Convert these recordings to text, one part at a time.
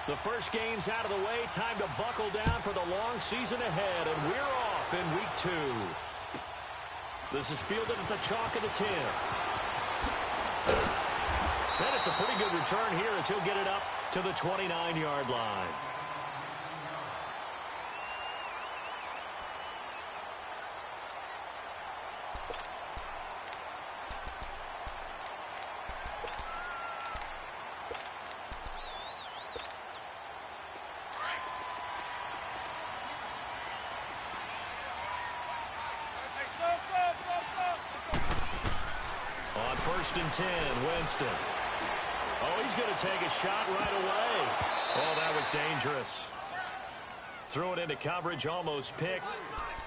The first game's out of the way. Time to buckle down for the long season ahead, and we're off in week 2. This is fielded at the chalk of the 10. And it's a pretty good return here as he'll get it up to the 29-yard line. On 1st and 10, Winston. Oh, he's going to take a shot right away. Oh, that was dangerous. Threw it into coverage, almost picked,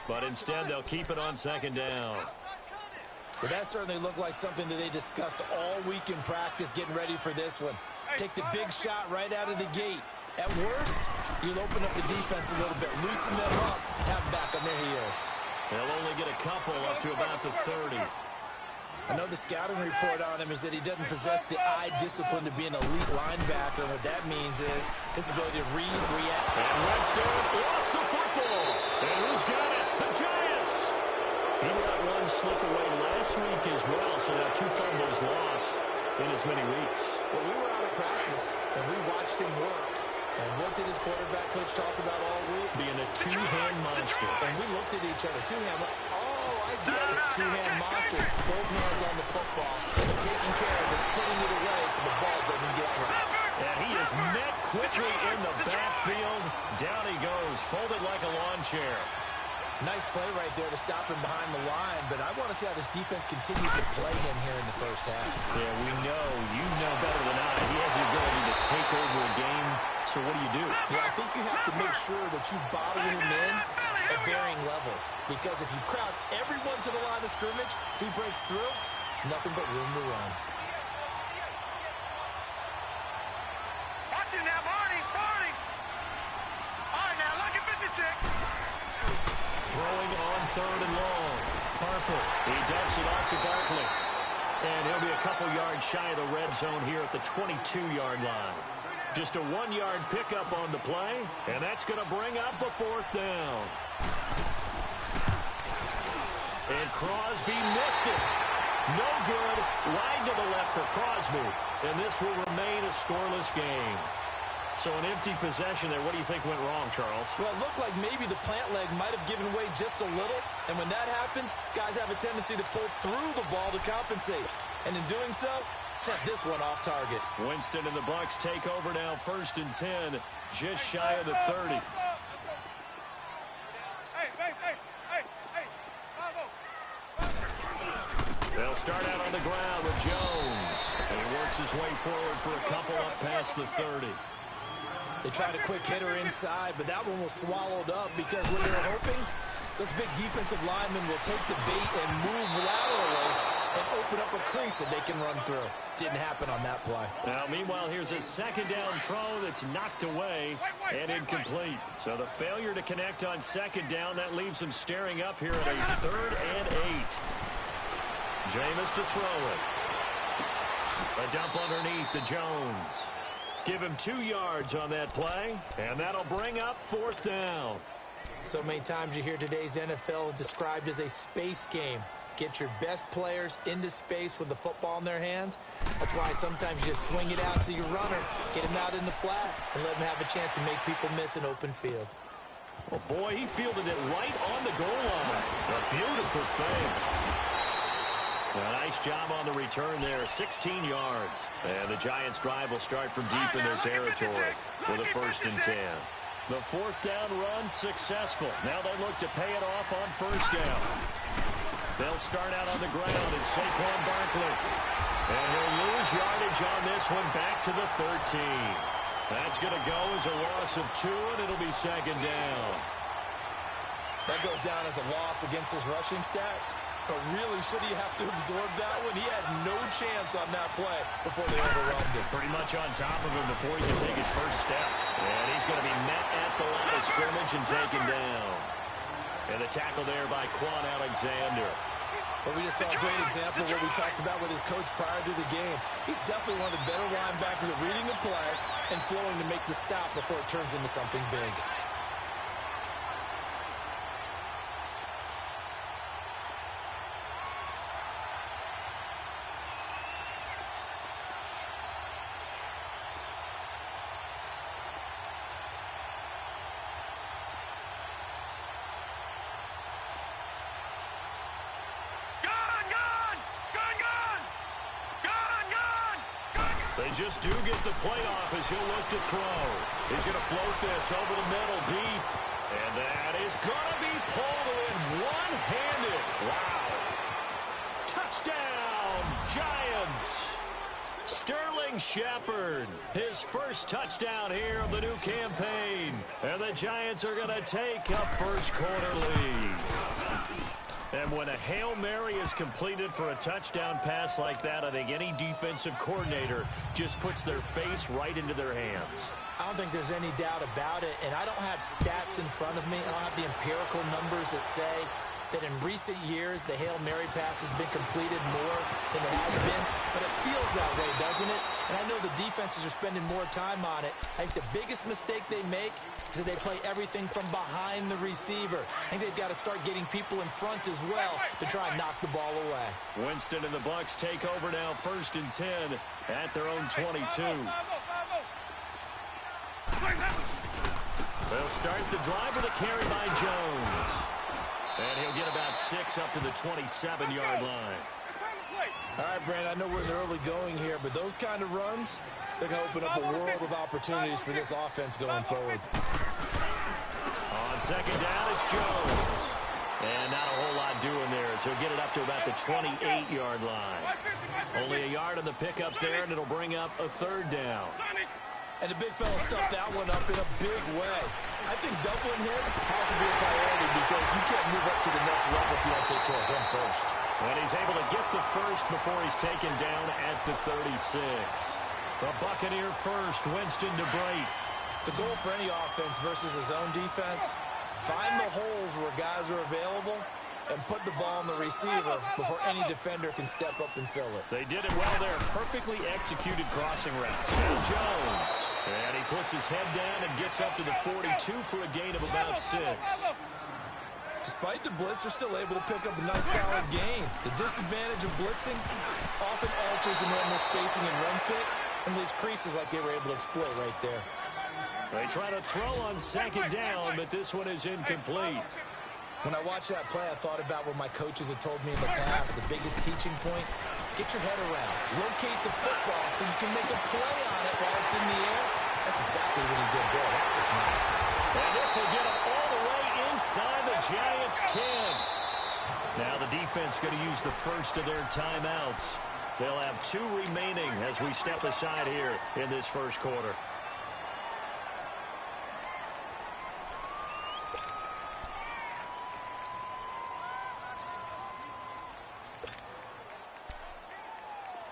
but instead they'll keep it on 2nd down. But that certainly looked like something that they discussed all week in practice getting ready for this one. Take the big shot right out of the gate. At worst, you'll open up the defense a little bit, loosen them up, have them back on their heels. They'll only get a couple up to about the 30. I know the scouting report on him is that he doesn't possess the eye discipline to be an elite linebacker. What that means is his ability to read, react. And Winston lost the football. And who's got it? The Giants. He let one slip away last week as well, so now 2 fumbles lost in as many weeks. Well, we were out of practice, and we watched him work. And what did his quarterback coach talk about all week? Being a two-hand monster. And we looked at each other. Two-hand. Oh, I get it. Two-hand monster. Both hands on the football. And taking care of it, putting it away so the ball doesn't get dropped. And he is met quickly in the backfield. Down he goes, folded like a lawn chair. Nice play right there to stop him behind the line, but I want to see how this defense continues to play him here in the first half. Yeah, we know. You know better than I. He has the ability to take over a game, so what do? Yeah, I think you have to make sure that you bottle him in at varying levels, because if you crowd everyone to the line of scrimmage, if he breaks through, there's nothing but room to run. Watch it now, Barney. All right, now, look at 56. Throwing on 3rd and long. Harper. He dumps it off to Barkley. And he'll be a couple yards shy of the red zone here at the 22-yard line. Just a 1-yard pickup on the play, and that's going to bring up a 4th down. And Crosby missed it. No good. Wide to the left for Crosby. And this will remain a scoreless game. So an empty possession there. What do you think went wrong, Charles? Well, it looked like maybe the plant leg might have given way just a little. And when that happens, guys have a tendency to pull through the ball to compensate. And in doing so, sent this one off target. Winston and the Bucs take over now, 1st and 10, just shy of the 30. They'll start out on the ground with Jones. And he works his way forward for a couple up past the 30. They tried a quick hitter inside, but that one was swallowed up because what they were hoping, those big defensive linemen will take the bait and move laterally and open up a crease that they can run through. Didn't happen on that play. Now, meanwhile, here's a 2nd down throw that's knocked away and incomplete. So the failure to connect on 2nd down, that leaves them staring up here at a 3rd and 8. Jameis to throw it. A dump underneath to Jones. Give him 2 yards on that play, and that'll bring up 4th down. So many times you hear today's NFL described as a space game. Get your best players into space with the football in their hands. That's why sometimes you just swing it out to your runner, get him out in the flat, and let him have a chance to make people miss an open field. Oh, boy, he fielded it right on the goal line. A beautiful thing. A nice job on the return there, 16 yards. And the Giants' drive will start from deep in their territory with a 1st and 10. The 4th down run successful. Now they look to pay it off on 1st down. They'll start out on the ground and Saquon Barkley. And he'll lose yardage on this one back to the 13. That's going to go as a loss of 2, and it'll be 2nd down. That goes down as a loss against his rushing stats. But really, should he have to absorb that one? He had no chance on that play before they overwhelmed him. Pretty much on top of him before he can take his first step. And he's going to be met at the line of scrimmage and taken down. And the tackle there by Quan Alexander. But we just saw a great example of what we talked about with his coach prior to the game. He's definitely one of the better linebackers at reading a play and flowing to make the stop before it turns into something big. They just do get the play off as he'll look to throw. He's going to float this over the middle deep. And that is going to be pulled in one-handed. Wow. Touchdown, Giants. Sterling Shepard, his first touchdown here of the new campaign. And the Giants are going to take a first-quarter lead. And when a Hail Mary is completed for a touchdown pass like that, I think any defensive coordinator just puts their face right into their hands. I don't think there's any doubt about it, and I don't have stats in front of me. I don't have the empirical numbers that say that in recent years the Hail Mary pass has been completed more than it has been, but it feels that way, doesn't it? And I know the defenses are spending more time on it. I think the biggest mistake they make is that they play everything from behind the receiver. I think they've got to start getting people in front as well to try and knock the ball away. Winston and the Bucs take over now, 1st and 10 at their own 22. They'll start the drive with a carry by Jones. And he'll get about 6 up to the 27-yard line. All right, Brandon, I know we're in the early going here, but those kind of runs, they're going to open up a world of opportunities for this offense going forward. On 2nd down, it's Jones. And not a whole lot doing there, so he'll get it up to about the 28-yard line. Only a yard on the pickup there, and it'll bring up a 3rd down. And the big fella stuffed that one up in a big way. I think doubling him has to be a priority because you can't move up to the next level if you don't take care of him first. And he's able to get the first before he's taken down at the 36. The Buccaneer first, Winston to break. The goal for any offense versus his own defense, find the holes where guys are available and put the ball on the receiver before any defender can step up and fill it. They did it well there. Perfectly executed crossing route. Now Jones. And he puts his head down and gets up to the 42 for a gain of about 6. Despite the blitz, they're still able to pick up a nice solid gain. The disadvantage of blitzing often alters the normal spacing and run fits and leaves creases like they were able to exploit right there. They try to throw on 2nd down, but this one is incomplete. When I watched that play, I thought about what my coaches had told me in the past. The biggest teaching point, get your head around. Locate the football so you can make a play on it while it's in the air. That's exactly what he did there. That was nice. And this will get him all the way inside the Giants' 10. Now the defense going to use the first of their timeouts. They'll have 2 remaining as we step aside here in this first quarter.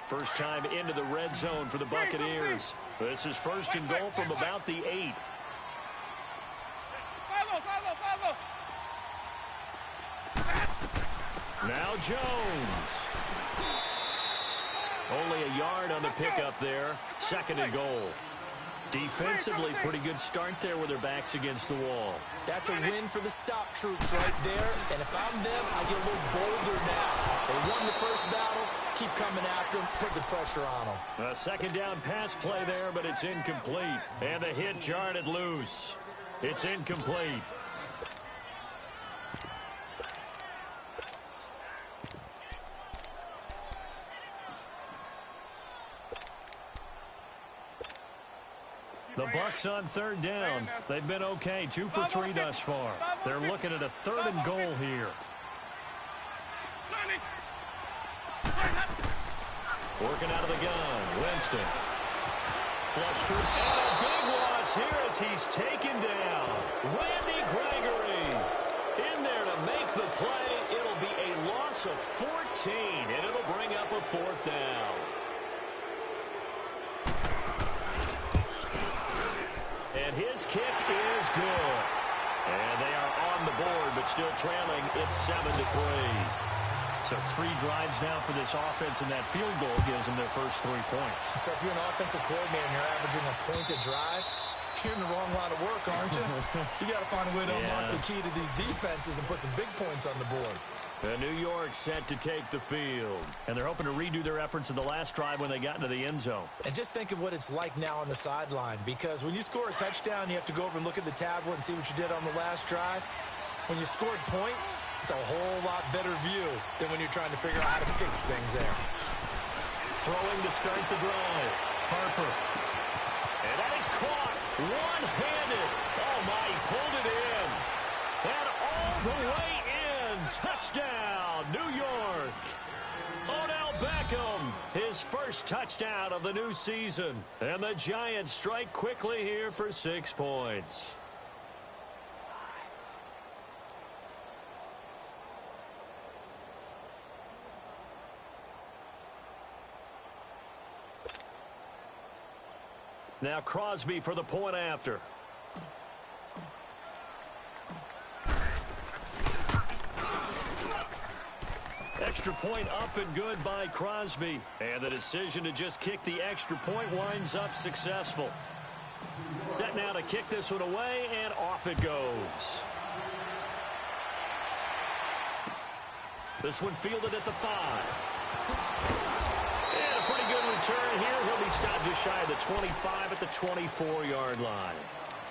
First time into the red zone for the Buccaneers. This is 1st and goal from about the 8. Now Jones. Only a yard on the pickup there. 2nd and goal. Defensively, pretty good start there with their backs against the wall. That's a win for the stop troops right there. And if I'm them, I get a little bolder now. They won the first battle. Keep coming after them. Put the pressure on them. A 2nd down pass play there, but it's incomplete. And the hit jarred it loose. It's incomplete. The Bucs on 3rd down. They've been okay. 2 for 3 thus far. They're looking at a 3rd and goal here. Working out of the gun. Winston. Flush through. And a big loss here as he's taken down. Randy Gregory in there to make the play. It'll be a loss of 14, and it'll bring up a 4th down. And his kick is good. And they are on the board, but still trailing. It's 7-3. So 3 drives now for this offense, and that field goal gives them their first 3 points. So if you're an offensive coordinator and you're averaging a point a drive, you're in the wrong line of work, aren't you? You got to find a way to unlock the key to these defenses and put some big points on the board. New York set to take the field. And they're hoping to redo their efforts in the last drive when they got into the end zone. And just think of what it's like now on the sideline, because when you score a touchdown, you have to go over and look at the tablet and see what you did on the last drive. When you scored points, it's a whole lot better view than when you're trying to figure out how to fix things there. Throwing to start the drive. Harper. And that is caught one-handed. Oh, my, he pulled it in. And all the way in. Touchdown, New York. Odell Beckham, his first touchdown of the new season. And the Giants strike quickly here for 6 points. Now Crosby for the point after. Extra point up and good by Crosby. And the decision to just kick the extra point winds up successful. Set now to kick this one away, and off it goes. This one fielded at the 5. And a pretty good return here. He'll be stopped just shy of the 25 at the 24-yard line.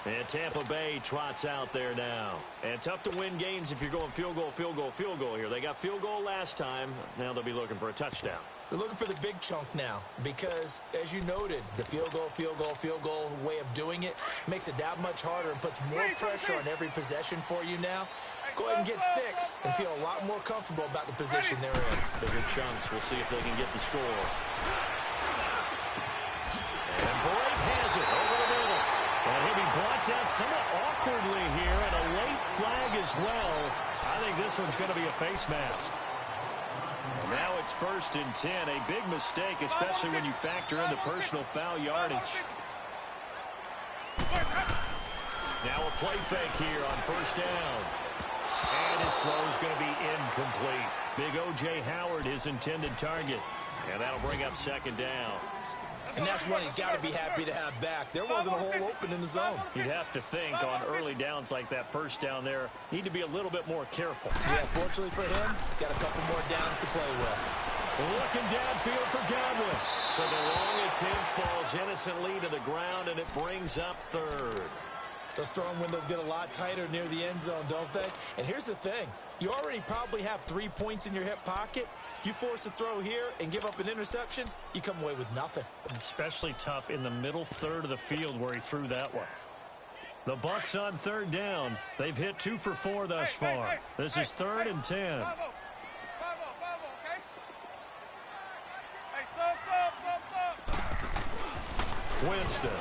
And Tampa Bay trots out there now. And tough to win games if you're going field goal, field goal, field goal here. They got field goal last time. Now they'll be looking for a touchdown. They're looking for the big chunk now because, as you noted, the field goal way of doing it makes it that much harder and puts more pressure on every possession for you now. Go ahead and get 6 and feel a lot more comfortable about the position they're in. Bigger chunks. We'll see if they can get the score. And Boyd has it over the middle. And he'll be brought down somewhat awkwardly here, and a late flag as well. I think this one's going to be a face mask. Now it's 1st and 10. A big mistake, especially when you factor in the personal foul yardage. Now a play fake here on 1st down. And his throw is going to be incomplete. Big O.J. Howard, his intended target. And that'll bring up 2nd down. And that's one he's got to be happy to have back. There wasn't a hole open in the zone. You'd have to think on early downs like that 1st down there, need to be a little bit more careful. Yeah, fortunately for him, got a couple more downs to play with. Looking downfield for Godwin. So the long attempt falls innocently to the ground, and it brings up 3rd. Those throwing windows get a lot tighter near the end zone, don't they? And here's the thing. You already probably have 3 points in your hip pocket. You force a throw here and give up an interception, you come away with nothing. Especially tough in the middle 3rd of the field where he threw that one. The Bucs on 3rd down. They've hit 2 for 4 thus far. This is 3rd and 10. Winston.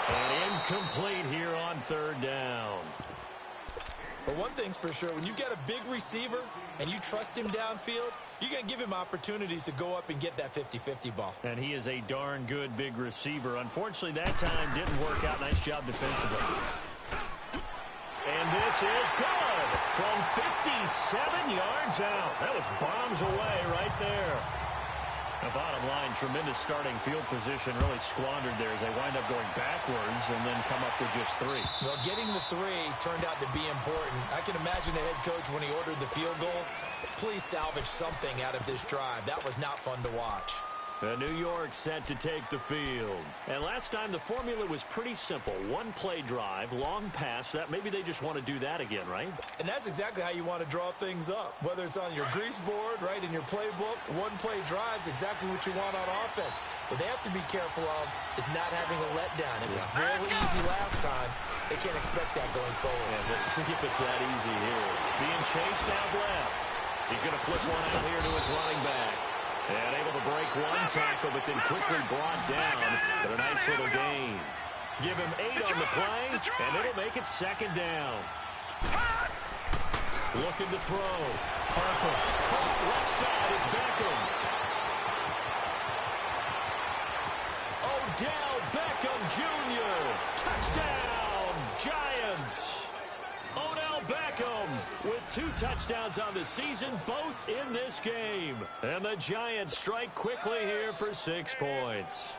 And incomplete here on 3rd down. But one thing's for sure, when you get a big receiver and you trust him downfield, you're going to give him opportunities to go up and get that 50-50 ball. And he is a darn good big receiver. Unfortunately, that time didn't work out. Nice job defensively. And this is good from 57 yards out. That was bombs away right there. The bottom line, tremendous starting field position, really squandered there as they wind up going backwards and then come up with just 3. Well, getting the 3 turned out to be important. I can imagine the head coach when he ordered the field goal, please salvage something out of this drive. That was not fun to watch. New York set to take the field. And last time the formula was pretty simple. 1 play drive, long pass. That maybe they just want to do that again, right? And that's exactly how you want to draw things up. Whether it's on your grease board, right, in your playbook, 1 play drive is exactly what you want on offense. What they have to be careful of is not having a letdown. It was very easy last time. They can't expect that going forward. And we'll see if it's that easy here. Being chased out left. He's going to flip one out here to his running back. And able to break 1 tackle, but then quickly brought down for a nice little gain. Give him 8 on the play, and it'll make it 2nd down. Looking to throw. Harper. Left side, it's Beckham. Odell Beckham Jr. Touchdown, Giants. Odell Beckham with 2 touchdowns on the season, both in this game. And the Giants strike quickly here for 6 points.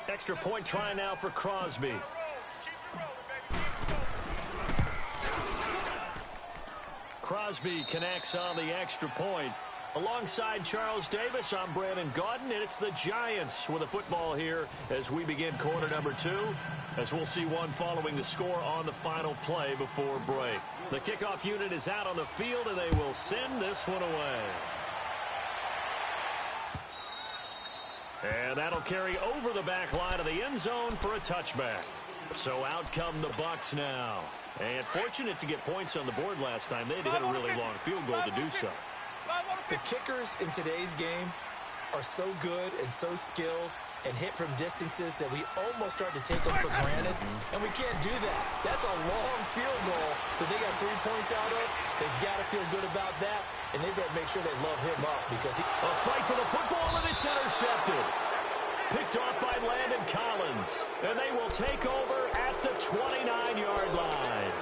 Extra point try now for Crosby. Crosby connects on the extra point. Alongside Charles Davis, I'm Brandon Gaudin, and it's the Giants with a football here as we begin quarter number 2, as we'll see one following the score on the final play before break. The kickoff unit is out on the field, and they will send this one away. And that'll carry over the back line of the end zone for a touchback. So out come the Bucs now. And fortunate to get points on the board last time. They had to hit a really long field goal to do so. The kickers in today's game are so good and so skilled and hit from distances that we almost start to take them for granted, and we can't do that. That's a long field goal that they got 3 points out of. They've got to feel good about that, and they better make sure they love him up because he... A fight for the football, and it's intercepted. Picked off by Landon Collins, and they will take over at the 29-yard line.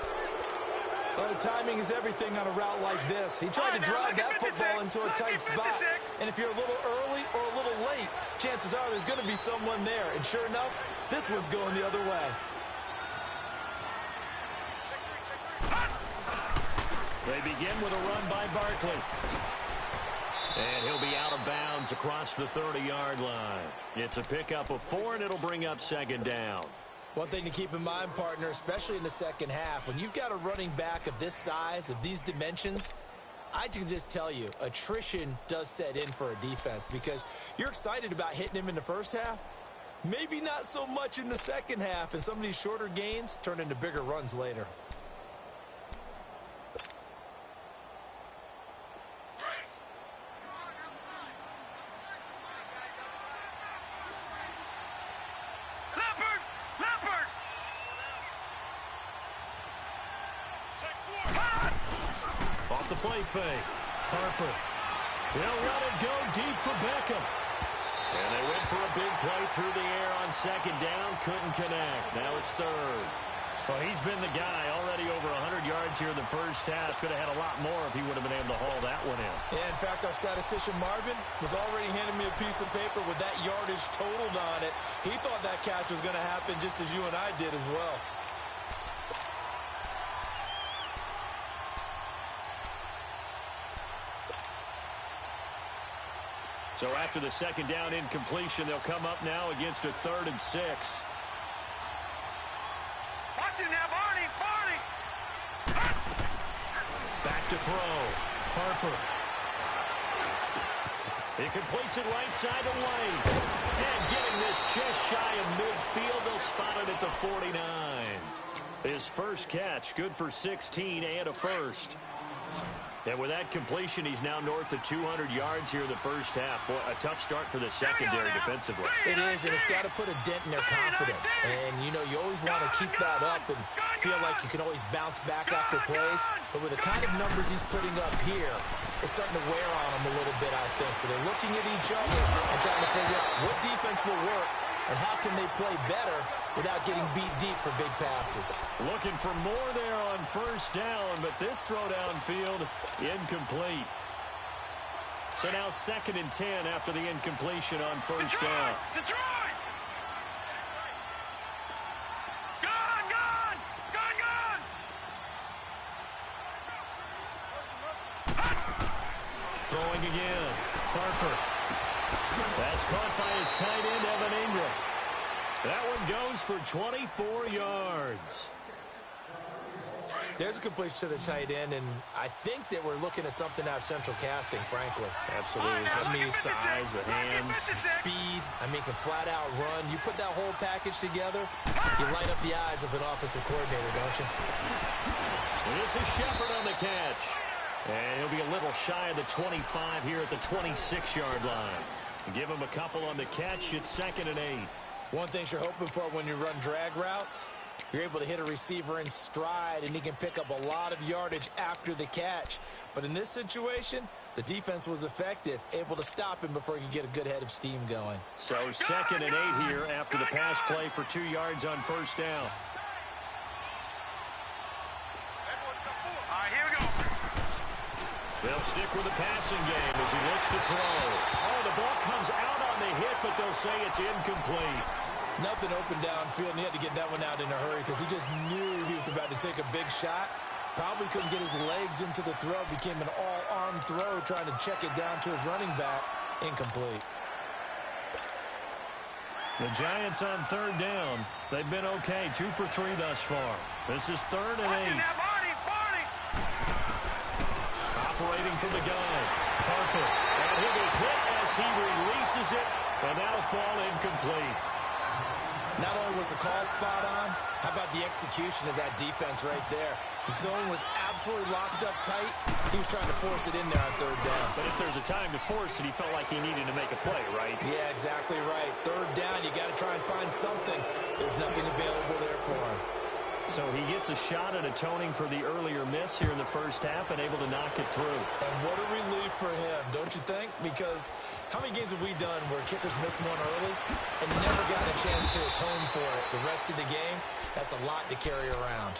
Well, timing is everything on a route like this. He tried to drive that football into a tight spot. And if you're a little early or a little late, chances are there's going to be someone there. And sure enough, this one's going the other way. They begin with a run by Barkley. And he'll be out of bounds across the 30-yard line. It's a pickup of 4, and it'll bring up second down. One thing to keep in mind, partner, especially in the second half, when you've got a running back of this size, of these dimensions, I can just tell you, attrition does set in for a defense because you're excited about hitting him in the first half, maybe not so much in the second half, and some of these shorter gains turn into bigger runs later. Off the play fake. Harper. They'll let it go deep for Beckham. And they went for a big play through the air on second down. Couldn't connect. Now it's third. Well, he's been the guy already over 100 yards here in the first half. Could have had a lot more if he would have been able to haul that one in. Yeah, in fact, our statistician Marvin was already handing me a piece of paper with that yardage totaled on it. He thought that catch was going to happen just as you and I did as well. So after the second down incompletion, they'll come up now against a 3rd and 6. Watch him now, Barney! Back to throw. Harper. He completes it right side of White. And getting this just shy of midfield, they'll spot it at the 49. His first catch, good for 16 and a first. And with that completion, he's now north of 200 yards here in the first half. Boy, a tough start for the secondary defensively. It is, and it's got to put a dent in their confidence. And, you know, you always want to keep that up and feel like you can always bounce back after plays. But with the kind of numbers he's putting up here, it's starting to wear on them a little bit, I think. So they're looking at each other and trying to figure out what defense will work and how can they play better without getting beat deep for big passes. Looking for more there on first down, but this throw downfield incomplete. So now 2nd and 10 after the incompletion on first down. Detroit! Gone! Throwing again. Harper. That's caught by his tight end, Evan Ingram. That one goes for 24 yards. There's a completion to the tight end, and I think that we're looking at something out of central casting, frankly. Absolutely. I mean, size, the hands, speed. I mean, can flat out run. You put that whole package together, you light up the eyes of an offensive coordinator, don't you? This is Shepard on the catch. And he'll be a little shy of the 25 here at the 26-yard line. Give him a couple on the catch. It's 2nd and 8. One thing you're hoping for when you run drag routes, you're able to hit a receiver in stride, and he can pick up a lot of yardage after the catch. But in this situation, the defense was effective, able to stop him before he could get a good head of steam going. So 2nd and 8 here after the pass play for 2 yards on first down. All right, here we go. They'll stick with the passing game as he looks to throw. Oh, the ball comes out on the hit, but they'll say it's incomplete. Nothing open downfield, and he had to get that one out in a hurry because he just knew he was about to take a big shot. Probably couldn't get his legs into the throw. Became an all-arm throw, trying to check it down to his running back. Incomplete. The Giants on third down. They've been okay, 2 for 3 thus far. This is 3rd and 8. Operating from the gun. Harper. And he'll be hit as he releases it, and that'll fall incomplete. Not only was the call spot on, how about the execution of that defense right there? The zone was absolutely locked up tight. He was trying to force it in there on third down. But if there's a time to force it, he felt like he needed to make a play, right? Yeah, exactly right. Third down, you got to try and find something. There's nothing available there for him. So he gets a shot at atoning for the earlier miss here in the first half and able to knock it through. And what a relief for him, don't you think? Because how many games have we done where kickers missed one early and never got a chance to atone for it the rest of the game? That's a lot to carry around.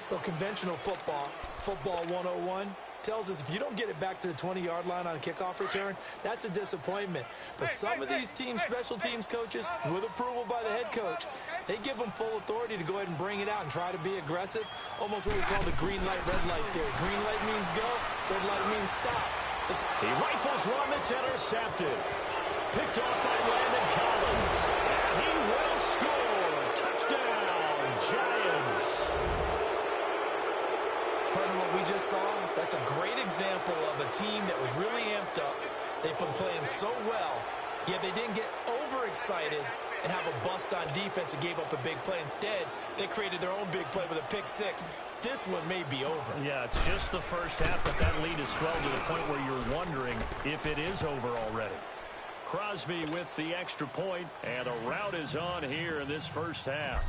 Well, conventional football 101, tells us if you don't get it back to the 20-yard line on a kickoff return, that's a disappointment. But some of these teams, special teams coaches, with approval by the head coach, they give them full authority to go ahead and bring it out and try to be aggressive. Almost what we call the green light, red light theory. Green light means go, red light means stop. He rifles one that's intercepted. Picked off by Landon Collins. And he will score. Touchdown, Giants. Partner, what we just saw, that's a great example of a team that was really amped up. They've been playing so well, yet they didn't get overexcited and have a bust on defense and gave up a big play. Instead, they created their own big play with a pick six. This one may be over. Yeah, it's just the first half, but that lead is swelled to the point where you're wondering if it is over already. Crosby with the extra point, and a rout is on here in this first half.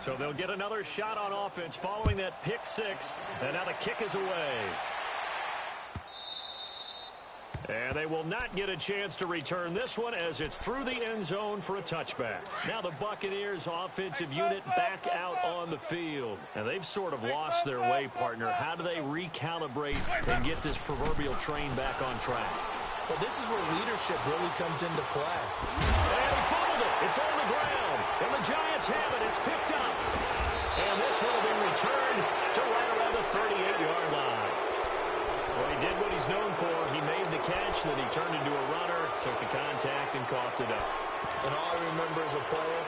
So they'll get another shot on offense following that pick six, and now the kick is away. And they will not get a chance to return this one as it's through the end zone for a touchback. Now the Buccaneers offensive unit back out on the field. And they've sort of lost their way, partner. How do they recalibrate and get this proverbial train back on track? Well, this is where leadership really comes into play. And he fumbled it. It's on the ground. And the Giants have it. It's picked up. And this one will be returned to right around the 38-yard line. Well, he did what he's known for. He made the catch, then he turned into a runner, took the contact, and coughed it up. And all I remember as a player,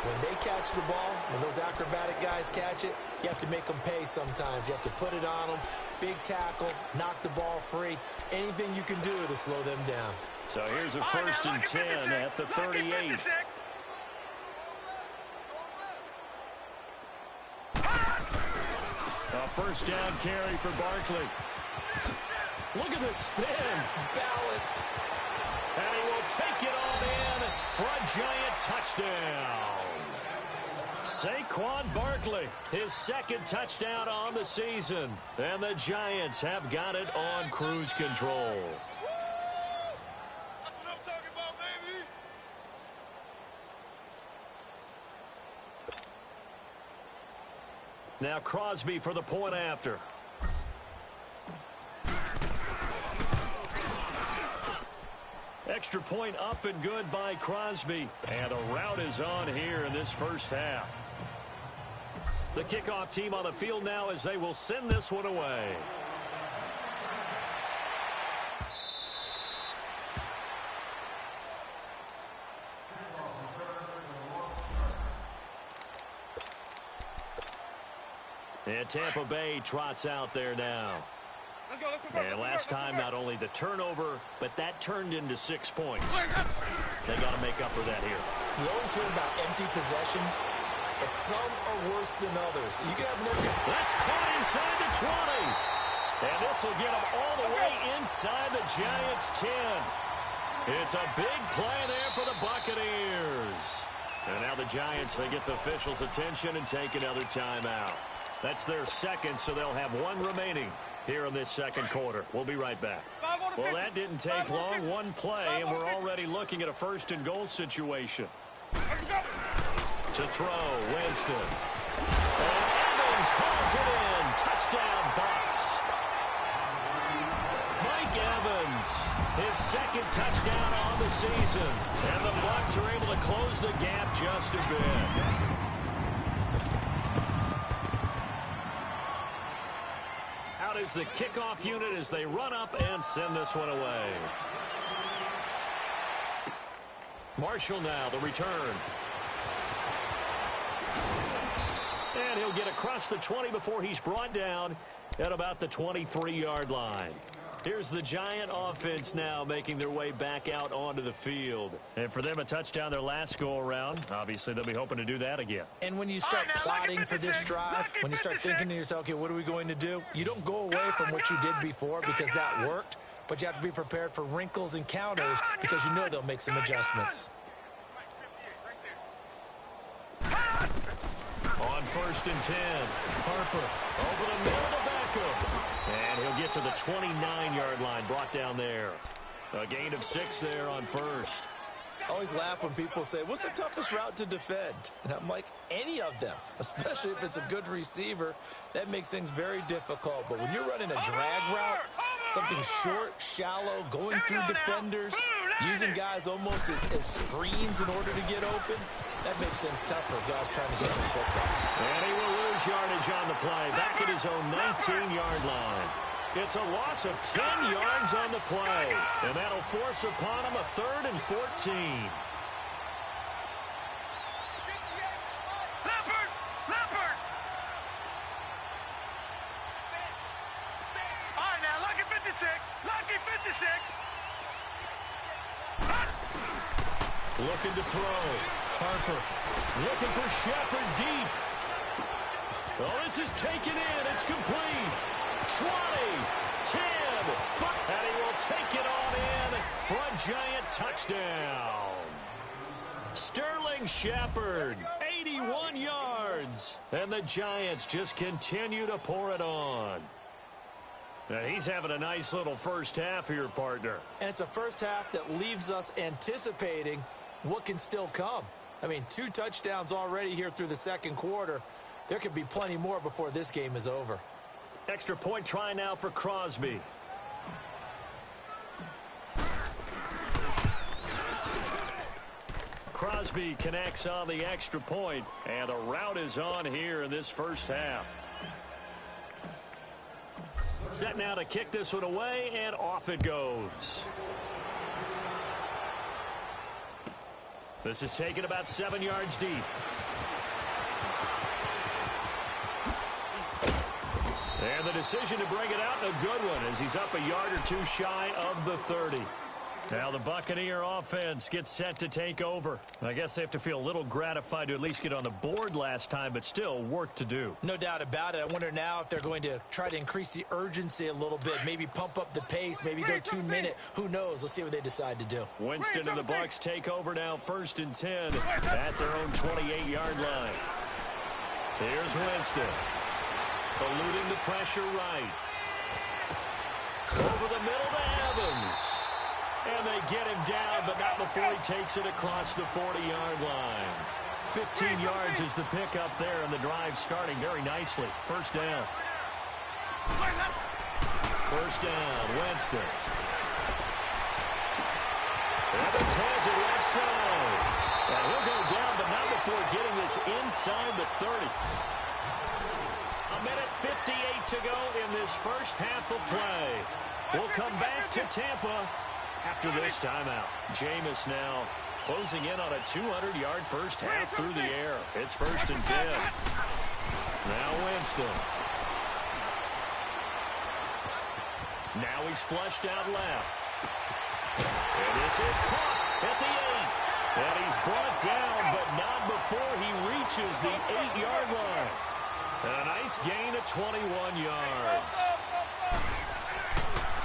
when they catch the ball, when those acrobatic guys catch it, you have to make them pay sometimes. You have to put it on them, big tackle, knock the ball free, anything you can do to slow them down. So here's a 1st and 10 at the 38. A first down carry for Barkley. Look at this spin. Balance. And he will take it all in for a Giant touchdown. Saquon Barkley, his 2nd touchdown on the season. And the Giants have got it on cruise control. That's what I'm talking about, baby. Now Crosby for the point after. Extra point up and good by Crosby. And a rout is on here in this first half. The kickoff team on the field now as they will send this one away. And Tampa Bay trots out there now. Let's go. And last time, not only the turnover, but that turned into 6 points. They got to make up for that here. You always hear about empty possessions, but some are worse than others. You can have an empty... That's caught inside the 20. And this will get them all the way inside the Giants' 10. It's a big play there for the Buccaneers. And now the Giants, they get the officials' attention and take another timeout. That's their 2nd, so they'll have 1 remaining here in this 2nd quarter. We'll be right back. Well, that didn't take long. 1 play, and we're already looking at a 1st and goal situation. To throw, Winston. And Evans calls it in. Touchdown, Bucs. Mike Evans, his second touchdown on the season. And the Bucs are able to close the gap just a bit. Out is the kickoff unit as they run up and send this one away. Marshall now, the return. And he'll get across the 20 before he's brought down at about the 23-yard line. Here's the Giant offense now making their way back out onto the field. And for them, a touchdown their last go-around. Obviously, they'll be hoping to do that again. And when you start plotting for this drive, when you start thinking to yourself, okay, what are we going to do? You don't go away from what you did before because that worked, but you have to be prepared for wrinkles and counters because you know they'll make some adjustments. On 1st and 10, Harper over the middle to Beckham. And he'll get to the 29-yard line, brought down there. A gain of 6 there on 1st. I always laugh when people say, what's the toughest route to defend? And I'm like, any of them, especially if it's a good receiver. That makes things very difficult. But when you're running a drag route, something short, shallow, going through defenders, using guys almost as screens in order to get open, that makes things tough for guys trying to get to the football. And he will lose yardage on the play, back at his own 19-yard line. It's a loss of 10 yards on the play, and that'll force upon him a 3rd and 14. Leopard! All right, now, lucky 56. Lucky 56. Looking to throw. Harper looking for Shepard deep. Oh, this is taken in. It's complete. 20, 10, 5, and he will take it on in for a Giant touchdown. Sterling Shepard, 81 yards. And the Giants just continue to pour it on. And he's having a nice little first half here, partner. And it's a first half that leaves us anticipating what can still come. I mean, 2 touchdowns already here through the second quarter. There could be plenty more before this game is over. Extra point try now for Crosby. Crosby connects on the extra point, and a route is on here in this first half. Set now to kick this one away, and off it goes. This is taken about 7 yards deep. And the decision to bring it out, and a good one, as he's up a yard or 2 shy of the 30. Now the Buccaneer offense gets set to take over. I guess they have to feel a little gratified to at least get on the board last time, but still work to do. No doubt about it. I wonder now if they're going to try to increase the urgency a little bit, maybe pump up the pace, maybe go 2 minute. Who knows? Let's see what they decide to do. Winston and the Bucs take over now, 1st and 10 at their own 28-yard line. Here's Winston. Eluding the pressure right. Over the middle to Evans. And they get him down, but not before he takes it across the 40-yard line. 15 yards is the pickup there, and the drive starting very nicely. First down. First down, Winston. Evans has it left side. And he'll go down, but not before getting this inside the 30. A minute 58 to go in this first half of play. We'll come back to Tampa after this timeout. Jameis now closing in on a 200-yard first half through the air. It's 1st and 10. Now Winston. Now he's flushed out left. And this is caught at the 8. And he's brought down, but not before he reaches the 8-yard line. And a nice gain of 21 yards.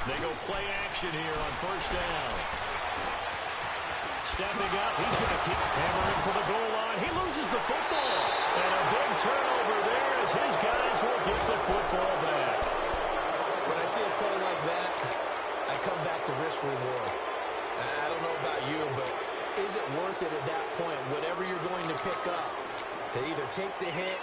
They go play action here on first down. Stepping up, he's going to keep hammering for the goal line. He loses the football. And a big turnover there as his guys will get the football back. When I see a play like that, I come back to risk reward. I don't know about you, but is it worth it at that point, whatever you're going to pick up, to either take the hit,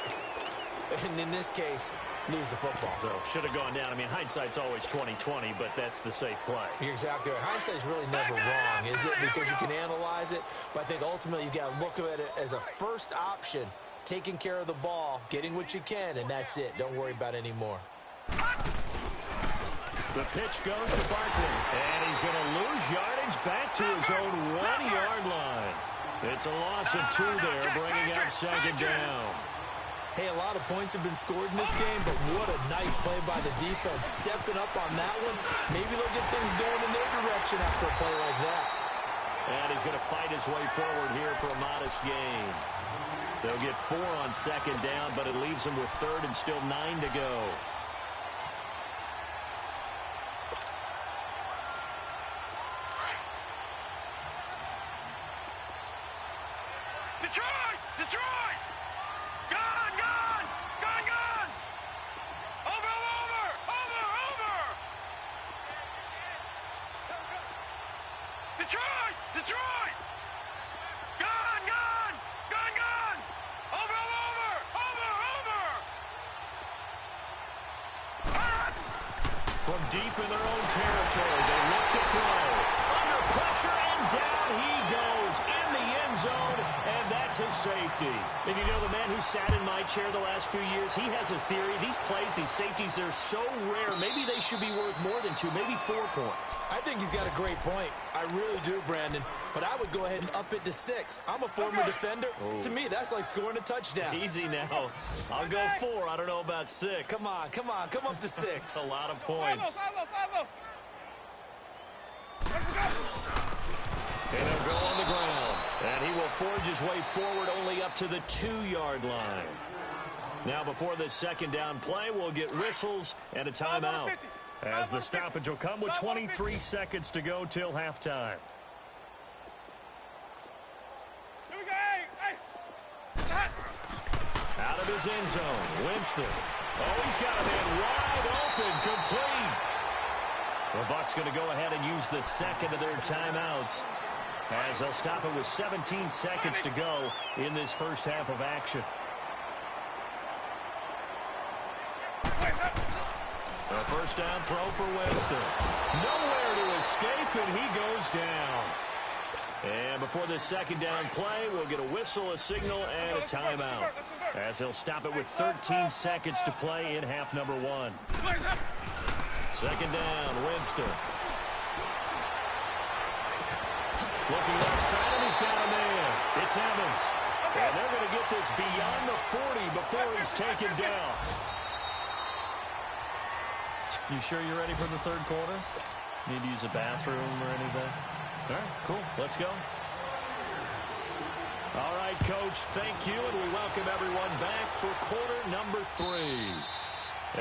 and in this case, lose the football. So should have gone down. I mean, hindsight's always 20/20, but that's the safe play. You're exactly right. Hindsight's really never wrong, is it? Because you can analyze it, but I think ultimately you got to look at it as a first option, taking care of the ball, getting what you can, and that's it. Don't worry about it anymore. The pitch goes to Barkley, and he's going to lose yardage back to his own 1-yard line. It's a loss of 2 there, bringing up second down. Hey, a lot of points have been scored in this game, but what a nice play by the defense. Stepping up on that one, maybe they'll get things going in their direction after a play like that. And he's going to fight his way forward here for a modest gain. They'll get 4 on second down, but it leaves them with third and still 9 to go. Detroit! Detroit! Gone! Gone! Gone! Gone! Over! Over! Over! Over! Detroit! Detroit! Gone! Gone! Gone! Gone! Over! Over! Over! Over! From deep in their own territory, they look to throw. Under pressure, and down he goes in the end zone, and that's his safety. And you know, the man who sat in my chair the last few years, he has a theory. These plays, these safeties, they're so rare. Maybe they should be worth more than 2, maybe 4 points. I think he's got a great point. I really do, Brandon. But I would go ahead and up it to 6. I'm a former defender. Oh. To me, that's like scoring a touchdown. Easy now. I'll go 4. I don't know about 6. Come on, come on. Come up to 6. A lot of points. And he'll go on the ground. And he will forge his way forward only up to the 2-yard line. Now, before this second down play, we'll get whistles and a timeout, as the stoppage will come with 23 seconds to go till halftime. Here we go! Hey! Out of his end zone, Winston. Oh, he's got a man wide open, complete. The Bucs going to go ahead and use the second of their timeouts, as they'll stop it with 17 seconds to go in this first half of action. A first down throw for Winston. Nowhere to escape, and he goes down. And before this second down play, we'll get a whistle, a signal, and a timeout, as they'll stop it with 13 seconds to play in half number 1. Second down, Winston. Looking left side, and he's got a man. It's Evans. And they're going to get this beyond the 40 before he's taken down. You sure you're ready for the third quarter? Need to use a bathroom or anything? All right, cool. Let's go. All right, Coach, thank you, and we welcome everyone back for quarter number 3.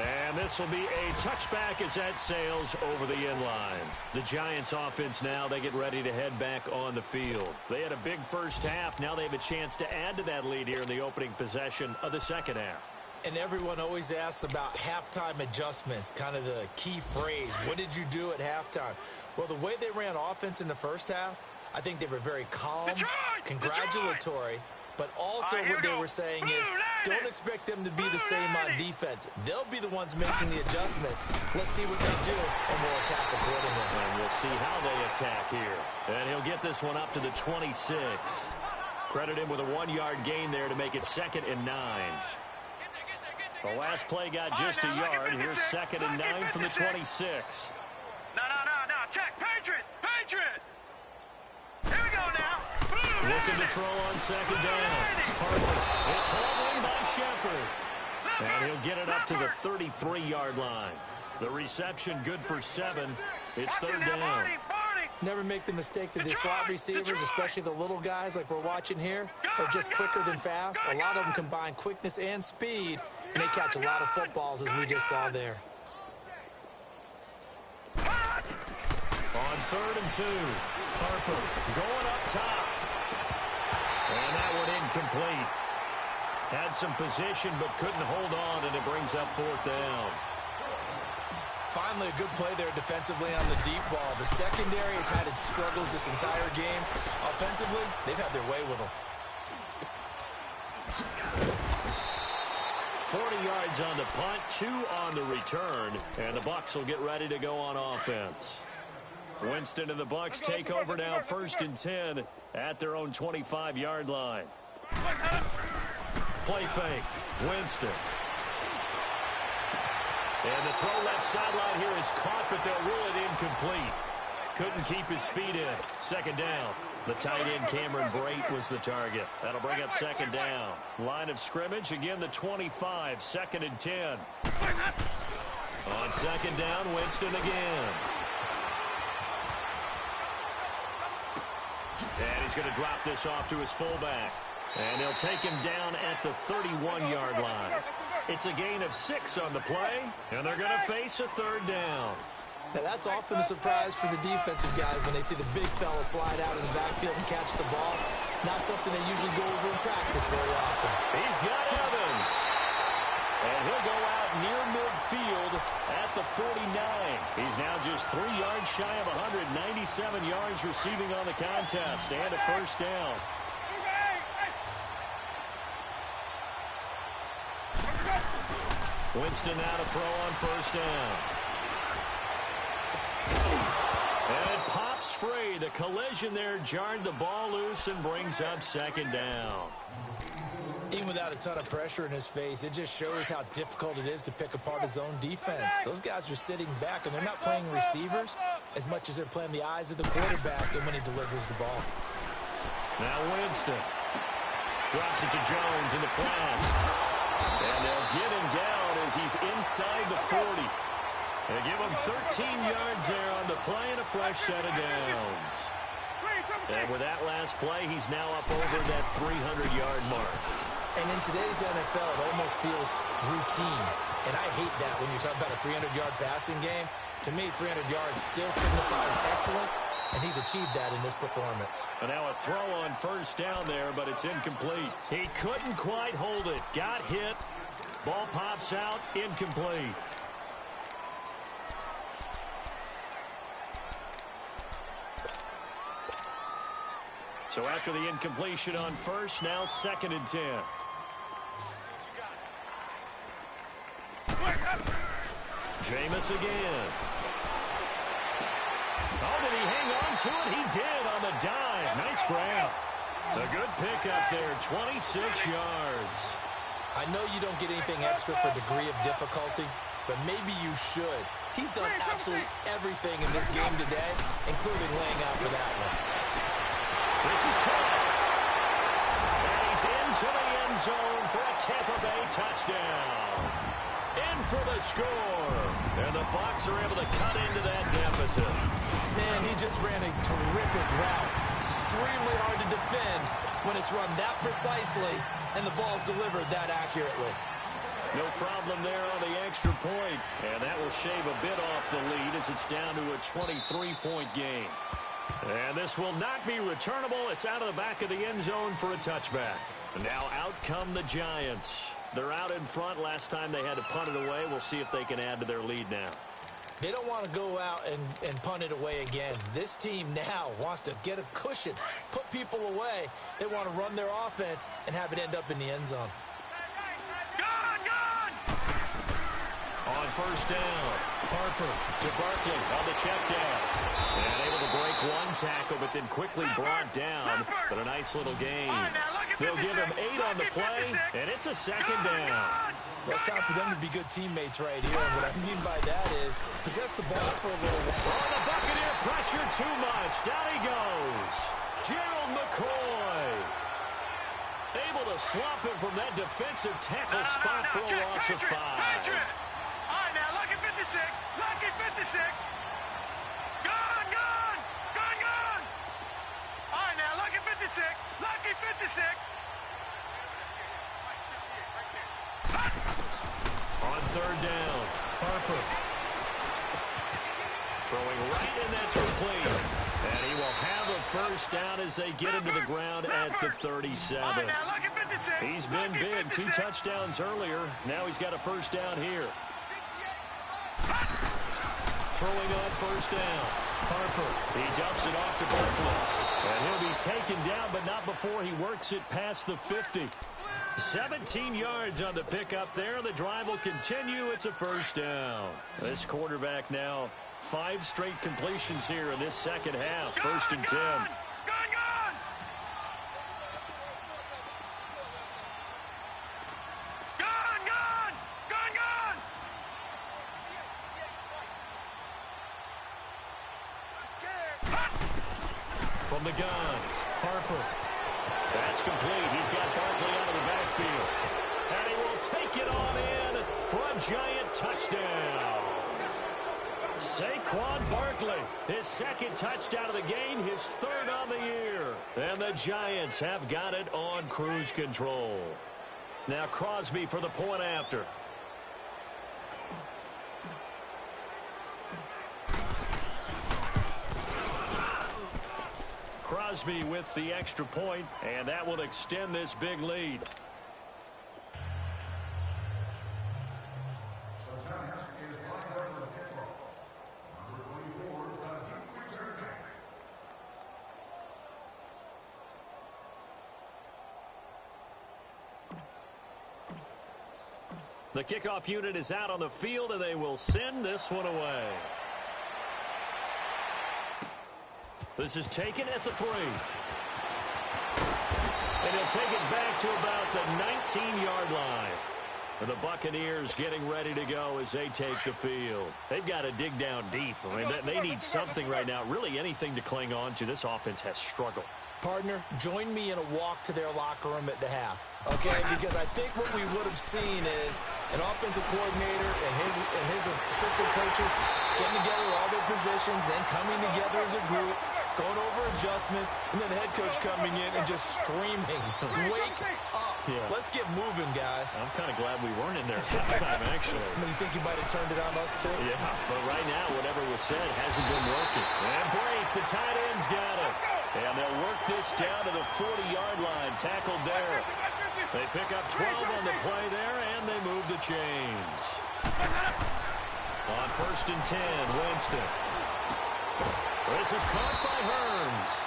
And this will be a touchback as that sails over the end line. The Giants offense now, they get ready to head back on the field. They had a big first half. Now they have a chance to add to that lead here in the opening possession of the second half. And everyone always asks about halftime adjustments, kind of the key phrase. What did you do at halftime? Well, the way they ran offense in the first half, I think they were very calm, congratulatory, but also what they were saying is don't expect them to be the same on defense. They'll be the ones making the adjustments. Let's see what they do, and we'll attack accordingly. And we'll see how they attack here. And he'll get this one up to the 26. Credit him with a 1-yard gain there to make it 2nd and 9. The last play got just a yard. Here's 2nd and 9 from the 26. No. Check. Patriot. Here we go now. Looking to throw on second down. Harper. It's hauled in by Shepard. And he'll get it up to the 33-yard line. The reception good for 7. It's third down. Never make the mistake that the slot receivers, especially the little guys like we're watching here, are just quicker than fast. A lot of them combine quickness and speed, and they catch a lot of footballs, as we just saw there. On 3rd and 2, Harper going up top. And that one incomplete. Had some position but couldn't hold on, and it brings up 4th down. Finally, a good play there defensively on the deep ball. The secondary has had its struggles this entire game. Offensively, they've had their way with them. 40 yards on the punt, 2 on the return, and the Bucs will get ready to go on offense. Winston and the Bucs take over now, 1st and 10 at their own 25-yard line. Play fake. Winston. And the throw left sideline here is caught, but they'll rule it incomplete. Couldn't keep his feet in. 2nd down. The tight end, Cameron Brate, was the target. That'll bring up 2nd down. Line of scrimmage, again the 25, 2nd and 10. On 2nd down, Winston again. And he's going to drop this off to his fullback. And they'll take him down at the 31-yard line. It's a gain of 6 on the play, and they're going to face a 3rd down. Now, that's often a surprise for the defensive guys when they see the big fella slide out of the backfield and catch the ball. Not something they usually go over in practice very often. He's got Evans. And he'll go out near midfield at the 49. He's now just 3 yards shy of 197 yards receiving on the contest and a 1st down. Winston now to throw on 1st down. And it pops free. The collision there jarred the ball loose and brings up 2nd down. Even without a ton of pressure in his face, it just shows how difficult it is to pick apart his own defense. Those guys are sitting back, and they're not playing receivers as much as they're playing the eyes of the quarterback and when he delivers the ball. Now Winston drops it to Jones in the flat. And they'll get him down as he's inside the 40. They give him 13 yards there on the play and a fresh set of downs. And with that last play, he's now up over that 300-yard mark. And in today's NFL, it almost feels routine. And I hate that when you talk about a 300-yard passing game. To me, 300 yards still signifies excellence, and he's achieved that in this performance. And now a throw on 1st down there, but it's incomplete. He couldn't quite hold it. Got hit. Ball pops out. Incomplete. So after the incompletion on 1st, now 2nd and 10. Jameis again. Oh, did he hang on to it? He did on the dive. Nice grab. A good pickup there, 26 yards. I know you don't get anything extra for degree of difficulty, but maybe you should. He's done absolutely everything in this game today, including laying out for that one. This is caught. And he's into the end zone for a Tampa Bay touchdown. In for the score. And the Bucs are able to cut into that deficit. Man, he just ran a terrific route. Extremely hard to defend when it's run that precisely and the ball's delivered that accurately. No problem there on the extra point. And that will shave a bit off the lead as it's down to a 23-point game. And this will not be returnable. It's out of the back of the end zone for a touchback. And now out come the Giants. They're out in front. Last time they had to punt it away. We'll see if they can add to their lead now. They don't want to go out and punt it away again. This team now wants to get a cushion, put people away. They want to run their offense and have it end up in the end zone. On 1st down, Harper to Barkley on the check down. And able to break one tackle, but then quickly brought down. But a nice little gain. They'll give him 8 on the play, and it's a 2nd down. Well, it's time for them to be good teammates right here. And what I mean by that is possess the ball for a little while. Oh, the Buccaneer pressure too much. Down he goes. Gerald McCoy. Able to swap him from that defensive tackle spot for a loss of 5. All right, now, lucky 56. Lucky 56. Gone, gone. Gone, gone. All right, now, lucky 56. Lucky 56. On 3rd down, Harper. Throwing right, and that's complete. And he will have a 1st down as they get him to the ground at the 37. All right, now, lucky 56. He's been big. 2 touchdowns earlier. Now he's got a 1st down here. Throwing on 1st down. Harper. He dumps it off to Barkley. And he'll be taken down, but not before he works it past the 50. 17 yards on the pickup there. The drive will continue. It's a first down. This quarterback now 5 straight completions here in this second half. First and 10. Gone! From the gun, Harper. That's complete. He's got Barkley out of the backfield. And he will take it on in for a giant touchdown. Saquon Barkley, his second touchdown of the game, his third on the year. And the Giants have got it on cruise control. Now Crosby for the point after. Crosby with the extra point, and that will extend this big lead. The kickoff unit is out on the field, and they will send this one away. This is taken at the 3. And he'll take it back to about the 19-yard line. And the Buccaneers getting ready to go as they take the field. They've got to dig down deep. I mean, they need something right now, really anything to cling on to. This offense has struggled. Partner, join me in a walk to their locker room at the half, okay? Because I think what we would have seen is an offensive coordinator and his assistant coaches getting together with all their positions, then coming together as a group, going over adjustments, and then the head coach coming in and just screaming, wake up. Yeah. Let's get moving, guys. I'm kind of glad we weren't in there at that time, actually. You think you might have turned it on us, too? Yeah, but right now, whatever was said hasn't been working. And break, the tight end's got it. And they'll work this down to the 40-yard line, tackled there. They pick up 12 on the play there, and they move the chains. On first and 10, Winston. This is caught by Hearns.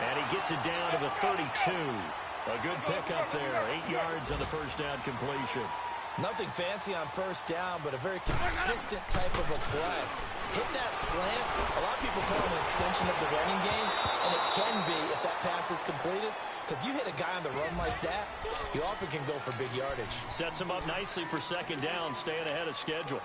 And he gets it down to the 32. A good pickup there. 8 yards on the first down completion. Nothing fancy on first down, but a very consistent type of a play. Hit that slant. A lot of people call it an extension of the running game, and it can be if that pass is completed, because you hit a guy on the run like that, you often can go for big yardage. Sets him up nicely for second down, staying ahead of schedule.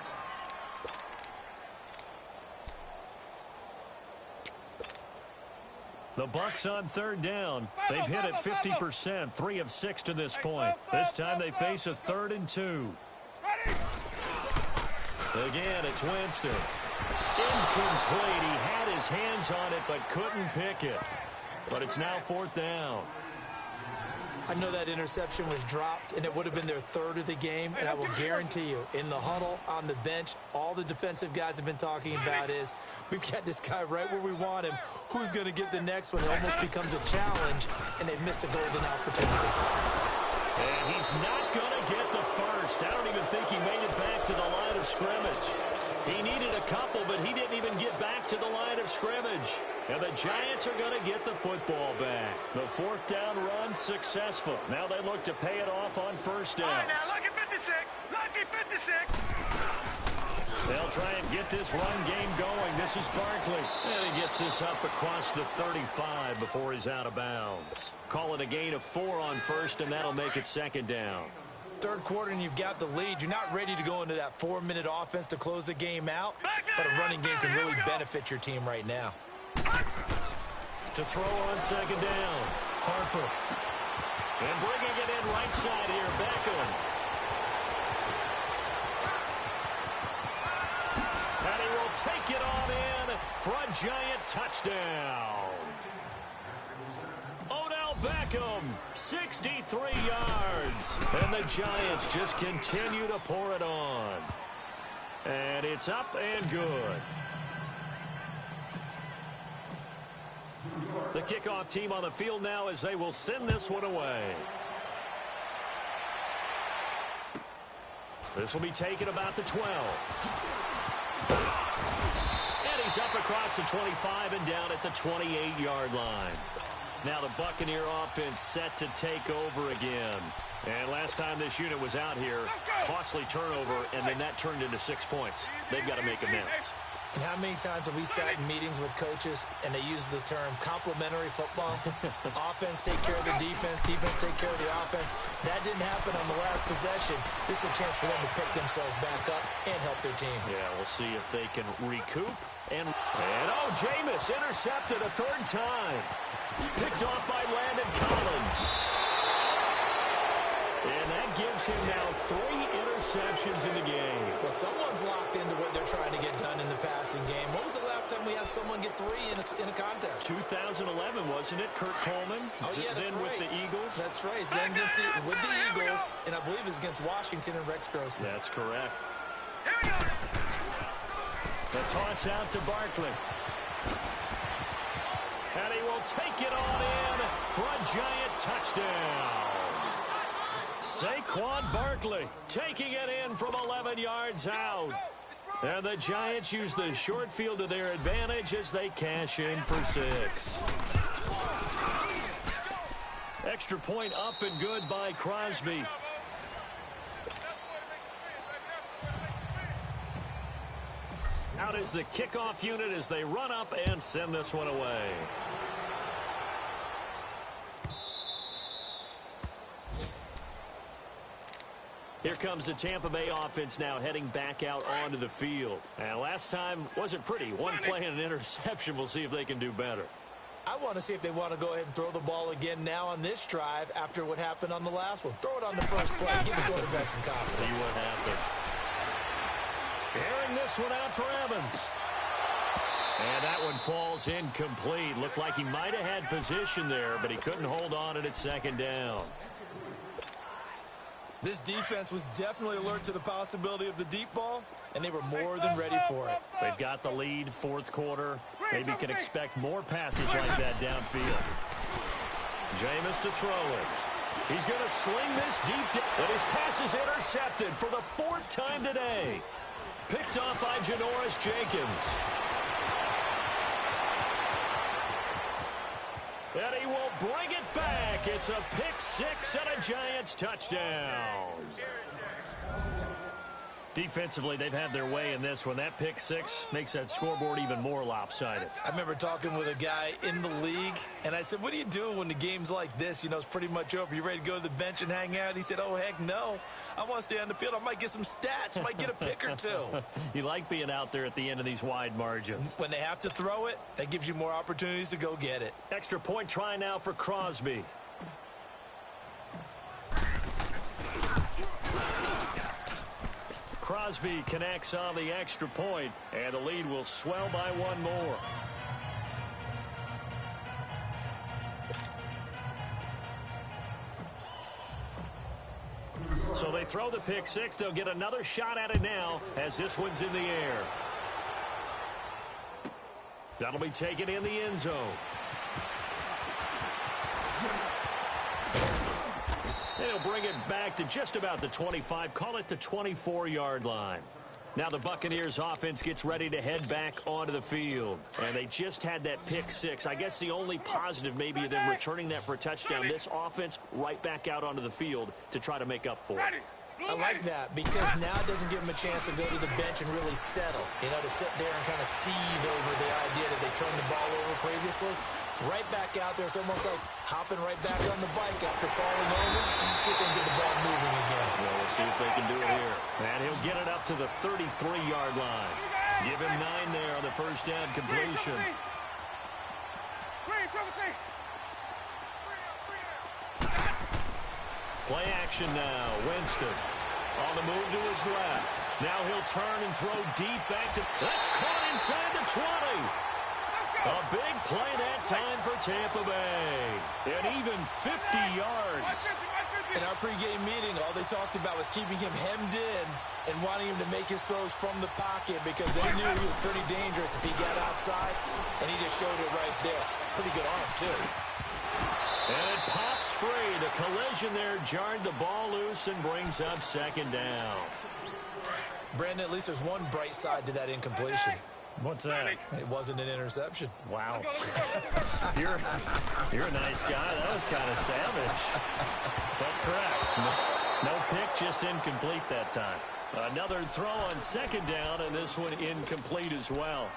The Bucs on third down. They've hit it 50%, 3 of 6 to this point. This time they face a 3rd and 2. Again, it's Winston. Incomplete. He had his hands on it but couldn't pick it. But it's now 4th down. I know that interception was dropped, and it would have been their 3rd of the game, and I will guarantee you, in the huddle, on the bench, all the defensive guys have been talking about is, we've got this guy right where we want him. Who's going to get the next one? It almost becomes a challenge, and they've missed a golden opportunity. And he's not going to get the first. I don't even think he made it back to the line of scrimmage. He needed a couple, but he didn't even get back to the line of scrimmage. And the Giants are going to get the football back. The 4th down run successful. Now they look to pay it off on first down. All right, now, lucky 56. Lucky 56. They'll try and get this run game going. This is Barkley. And he gets this up across the 35 before he's out of bounds. Call it a gain of 4 on first, and that'll make it second down. 3rd quarter and you've got the lead. You're not ready to go into that 4-minute offense to close the game out, but a running game can really benefit your team right now. To throw on second down, Harper. And bringing it in right side here, Beckham. And he will take it on in for a giant touchdown. Odell Beckham, 63 yards. And the Giants just continue to pour it on. And it's up and good. The kickoff team on the field now as they will send this one away. This will be taken about the 12. And he's up across the 25 and down at the 28-yard line. Now the Buccaneer offense set to take over again. And last time this unit was out here, costly turnover, and then that turned into 6 points. They've got to make amends. And how many times have we sat in meetings with coaches and they use the term complementary football? Offense take care of the defense, defense take care of the offense. That didn't happen on the last possession. This is a chance for them to pick themselves back up and help their team. Yeah, we'll see if they can recoup. And oh, Jameis intercepted a third time. Picked off by Landon Collins. And that gives him now 3 interceptions in the game. Well, someone's locked into what they're trying to get done in the passing game. When was the last time we had someone get 3 in a contest? 2011, wasn't it? Kurt Coleman. Oh, yeah, that's then right. With the Eagles. That's right. Then with the Eagles, and I believe it's against Washington and Rex Grossman. That's correct. The toss out to Barkley. And he will take it on in for a giant touchdown. Saquon Barkley taking it in from 11 yards out. And the Giants use the short field to their advantage as they cash in for 6. Extra point up and good by Crosby. Out is the kickoff unit as they run up and send this one away. Here comes the Tampa Bay offense now heading back out onto the field. And last time wasn't pretty. One play and an interception. We'll see if they can do better. I want to see if they want to go ahead and throw the ball again now on this drive after what happened on the last one. Throw it on the first play. Give the quarterback some confidence. See what happens. Airing this one out for Evans. And that one falls incomplete. Looked like he might have had position there, but he couldn't hold on at second down. This defense was definitely alert to the possibility of the deep ball, and they were more than ready for it. They've got the lead, fourth quarter. Maybe can expect more passes like that downfield. Jameis to throw it. He's going to sling this deep, but his pass is intercepted for the 4th time today. Picked off by Janoris Jenkins. And he will bring it back. It's a pick 6 and a Giants touchdown. Defensively, they've had their way in this one. That pick 6 makes that scoreboard even more lopsided. I remember talking with a guy in the league, and I said, what do you do when the game's like this? You know, it's pretty much over. You ready to go to the bench and hang out? He said, oh, heck no. I want to stay on the field. I might get some stats. Might get a pick or 2. You like being out there at the end of these wide margins. When they have to throw it, that gives you more opportunities to go get it. Extra point try now for Crosby. Crosby connects on the extra point, and the lead will swell by 1 more. So they throw the pick 6. They'll get another shot at it now as this one's in the air. That'll be taken in the end zone. They'll bring it back to just about the 25. Call it the 24-yard line. Now the Buccaneers offense gets ready to head back onto the field. And they just had that pick 6. I guess the only positive maybe of them returning that for a touchdown. This offense right back out onto the field to try to make up for it. I like that because now it doesn't give them a chance to go to the bench and really settle. You know, to sit there and kind of seethe over the idea that they turned the ball over previously. Right back out there. It's almost like hopping right back on the bike after falling over. See if they can get the ball moving again. Well, we'll see if they can do it here. And he'll get it up to the 33-yard line. Give him 9 there on the first down completion. Play action now. Winston on the move to his left. Now he'll turn and throw deep back to... That's caught inside the 20. A big play that time for Tampa Bay. And even 50 yards. In our pregame meeting, all they talked about was keeping him hemmed in and wanting him to make his throws from the pocket because they knew he was pretty dangerous if he got outside, and he just showed it right there. Pretty good arm, too. And it pops free. The collision there jarred the ball loose and brings up second down. Brandon, at least there's one bright side to that incompletion. What's that? It wasn't an interception. Wow. You're a nice guy. That was kind of savage. But correct. No pick, just incomplete that time. Another throw on second down, and this one incomplete as well.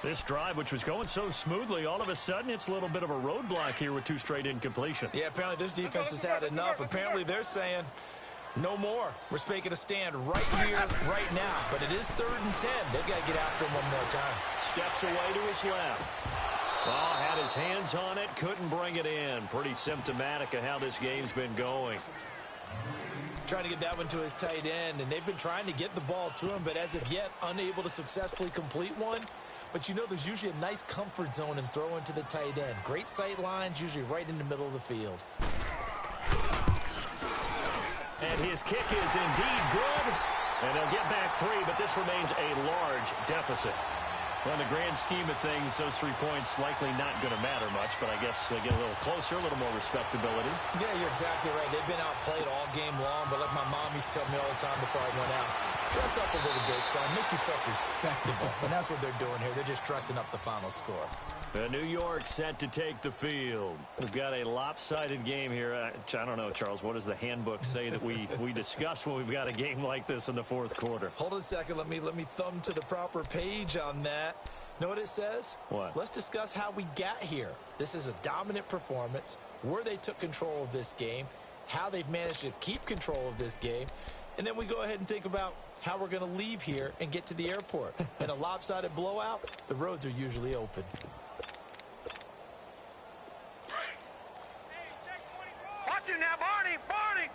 This drive, which was going so smoothly, all of a sudden it's a little bit of a roadblock here with 2 straight incompletions. Yeah, apparently this defense has had enough. Apparently they're saying no more. We're making a stand right here, right now. But it is 3rd and 10. They've got to get after him one more time. Steps away to his left. Oh, had his hands on it, couldn't bring it in. Pretty symptomatic of how this game's been going. Trying to get that one to his tight end, and they've been trying to get the ball to him, but as of yet, unable to successfully complete one. But you know there's usually a nice comfort zone in throwing to the tight end. Great sight lines, usually right in the middle of the field. And his kick is indeed good. And they'll get back 3, but this remains a large deficit. Well, in the grand scheme of things, those 3 points likely not going to matter much, but I guess they get a little closer, a little more respectability. Yeah, you're exactly right. They've been outplayed all game long, but like my mom used to tell me all the time before I went out, dress up a little bit, son. Make yourself respectable. And that's what they're doing here. They're just dressing up the final score. New York set to take the field. We've got a lopsided game here. I don't know, Charles, what does the handbook say that we discuss when we've got a game like this in the 4th quarter? Hold on a second. Let me thumb to the proper page on that. Know what it says? What? Let's discuss how we got here. This is a dominant performance, where they took control of this game, how they've managed to keep control of this game, and then we go ahead and think about how we're going to leave here and get to the airport. In a lopsided blowout, the roads are usually open. Watch it now, Barney! Barney!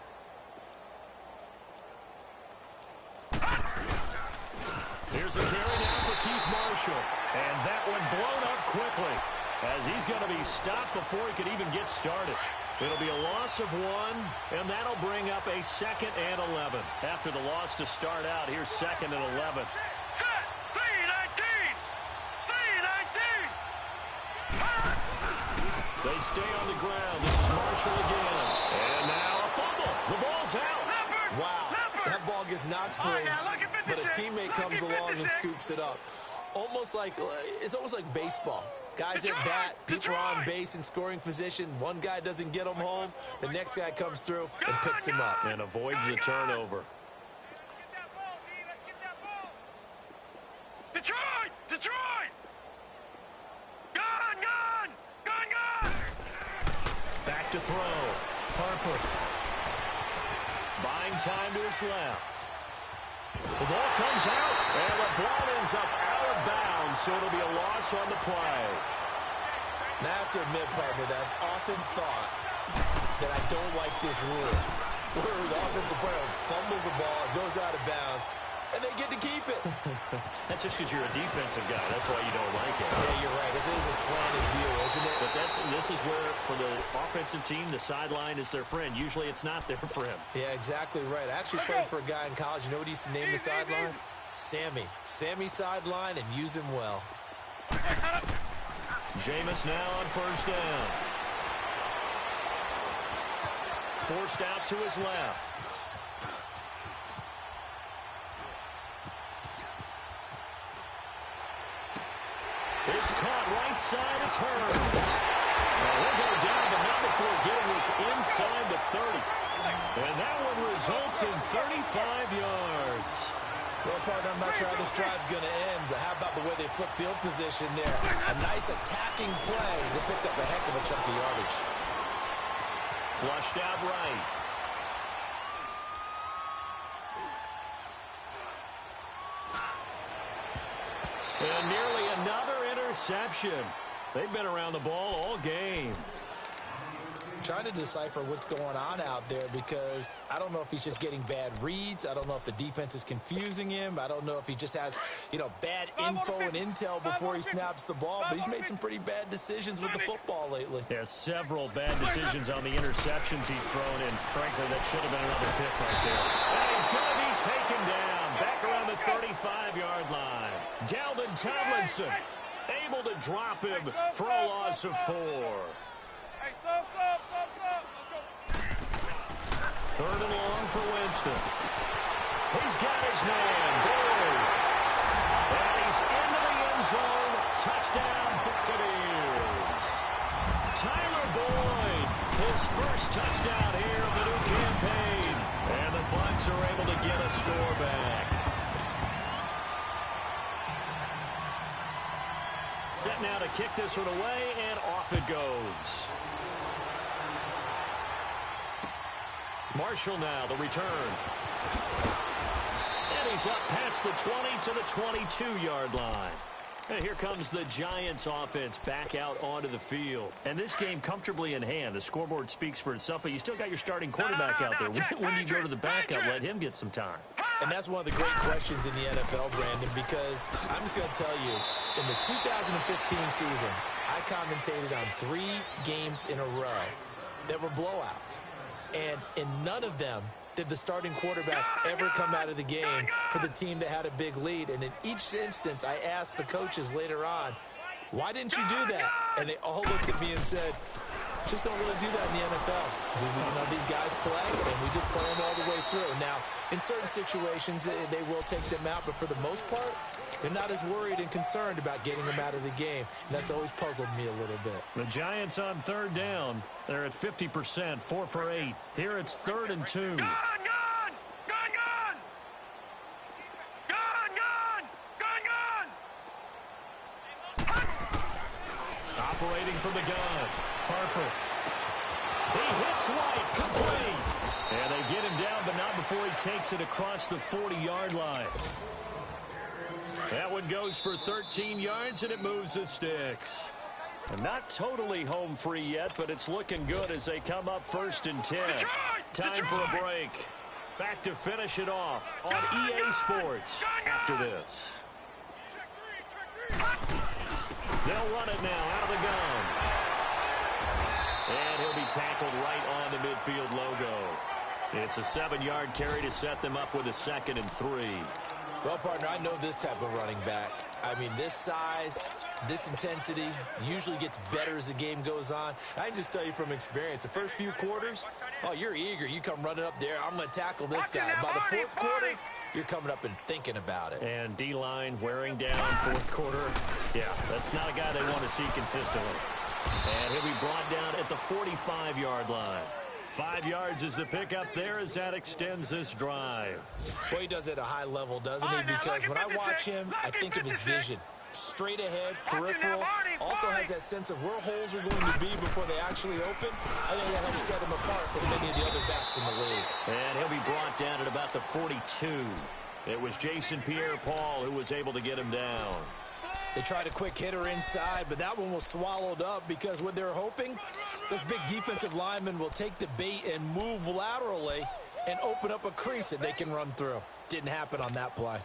Here's a carry now for Keith Marshall. And that one blown up quickly as he's going to be stopped before he could even get started. It'll be a loss of 1, and that'll bring up a 2nd and 11. After the loss to start out, here's 2nd and 11. Set! 3-19! 3-19! They stay on the ground. This is Marshall again. And now a fumble. The ball's out. Wow, that ball gets knocked free, but a teammate comes along and scoops it up. It's almost like baseball. Guys at bat, people are on base in scoring position. One guy doesn't get him home. The next guy comes through and picks him up. And avoids the turnover. Detroit! Detroit! Gone! Gone! Gone! Gone! Back to throw. Harper. Buying time to his left. The ball comes out, and the ball ends up out of bounds, so it'll be a loss on the play. Now, I have to admit, partner, that I've often thought that I don't like this rule, where the offensive player fumbles the ball, goes out of bounds, and they get to keep it. That's just because you're a defensive guy. That's why you don't like it. Yeah, you're right. It is a slanted view, isn't it? But this is where, for the offensive team, the sideline is their friend. Usually it's not their friend. Yeah, exactly right. I actually played for a guy in college. You know what he used to name the sideline? Sammy. Sammy sideline, and use him well. Jameis now on 1st down. Forced out to his left. It's caught right side. It's Hurns. Now he'll go down, but not before getting this inside the 30. And that one results in 35 yards. Well, partner, I'm not sure how this drive's going to end, but how about the way they flip field position there? A nice attacking play. They picked up a heck of a chunk of yardage. Flushed out right. And nearly another interception. They've been around the ball all game. Trying to decipher what's going on out there because I don't know if he's just getting bad reads. I don't know if the defense is confusing him. I don't know if he just has, bad info and intel before he snaps the ball. But he's made some pretty bad decisions with the football lately. Yeah, several bad decisions on the interceptions he's thrown in. Frankly, that should have been another pick right there. And he's going to be taken down back around the 35-yard line. Dalvin Tomlinson able to drop him for a loss of 4. Third and long for Winston. He's got his man, Boyd. And he's into the zone. Touchdown, Buccaneers. Tyler Boyd, his first touchdown here of the new campaign. And the Bucs are able to get a score back. Set now to kick this one away, and off it goes. Marshall now, the return. And he's up past the 20 to the 22-yard line. And here comes the Giants offense back out onto the field. And this game comfortably in hand. The scoreboard speaks for itself, but you still got your starting quarterback out there. When you go to the backup, let him get some time. And that's one of the great questions in the NFL, Brandon, because I'm just going to tell you, in the 2015 season, I commentated on 3 games in a row that were blowouts. And in none of them did the starting quarterback ever come out of the game for the team that had a big lead. And in each instance, I asked the coaches later on, why didn't you do that? And they all looked at me and said, just don't really do that in the NFL. You know, these guys play, and we just play them all the way through. Now, in certain situations, they will take them out, but for the most part, they're not as worried and concerned about getting them out of the game. And that's always puzzled me a little bit. The Giants on third down. They're at 50%, 4 for 8. Here it's 3rd and 2. Gone! Operating from the gun. Harper. He hits White. Complete. And they get him down, but not before he takes it across the 40-yard line. That one goes for 13 yards, and it moves the sticks. And not totally home free yet, but it's looking good as they come up 1st and 10. Time for a break. Back to finish it off on EA Sports after this. They'll run it now out of the gun. And he'll be tackled right on the midfield logo. It's a 7-yard carry to set them up with a 2nd and 3. Well, partner, I know this type of running back. I mean, this size, this intensity usually gets better as the game goes on. I can just tell you from experience, the first few quarters, oh, you're eager. You come running up there. I'm going to tackle this guy. By the 4th quarter, you're coming up and thinking about it. And D-line wearing down 4th quarter. Yeah, that's not a guy they want to see consistently. And he'll be brought down at the 45-yard line. 5 yards is the pickup there as that extends this drive. Well, he does it at a high level, doesn't he? Because when I watch him, I think of his vision. Straight ahead, peripheral. Also has that sense of where holes are going to be before they actually open. I think that helps set him apart from many of the other backs in the league. And he'll be brought down at about the 42. It was Jason Pierre-Paul who was able to get him down. They tried a quick hitter inside, but that one was swallowed up because what they're hoping, those big defensive linemen will take the bait and move laterally and open up a crease that they can run through. Didn't happen on that play.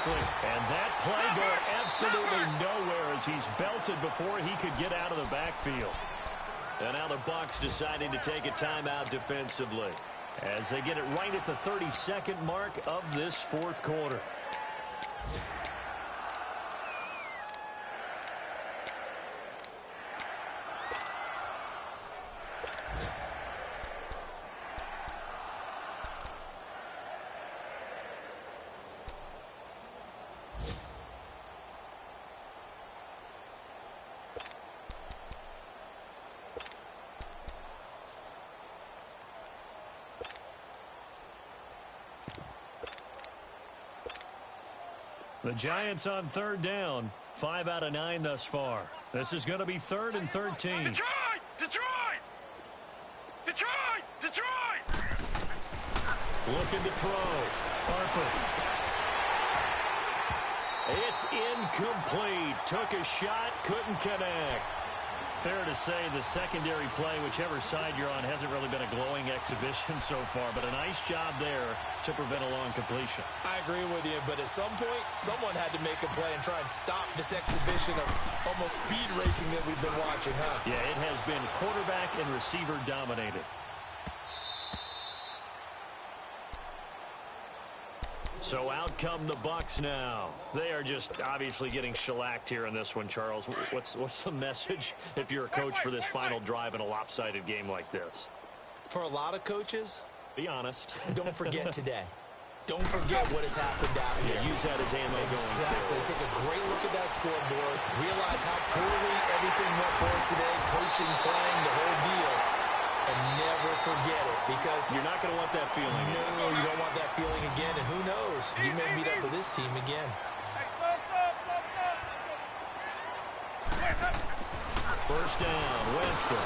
And that play going absolutely nowhere as he's belted before he could get out of the backfield. And now the Bucs deciding to take a timeout defensively as they get it right at the 32nd mark of this 4th quarter. The Giants on 3rd down. 5 out of 9 thus far. This is going to be 3rd and 13. Detroit! Looking to throw. Harper. It's incomplete. Took a shot, couldn't connect. Fair to say the secondary play, whichever side you're on, hasn't really been a glowing exhibition so far, but a nice job there to prevent a long completion. I agree with you, but at some point, someone had to make a play and try and stop this exhibition of almost speed racing that we've been watching, huh? Yeah, it has been quarterback and receiver dominated. So out come the Bucs now. They are just obviously getting shellacked here in this one, Charles. What's the message if you're a coach for this final drive in a lopsided game like this? For a lot of coaches, be honest. Don't forget today. Don't forget what has happened out here. Use that as ammo going Exactly. Take a great look at that scoreboard. Realize how poorly everything went for us today. Coaching, playing, the whole deal. And never forget it, because you're not going to want that feeling. No, you don't want that feeling again. And who knows? You may meet up with this team again. First down, Winston.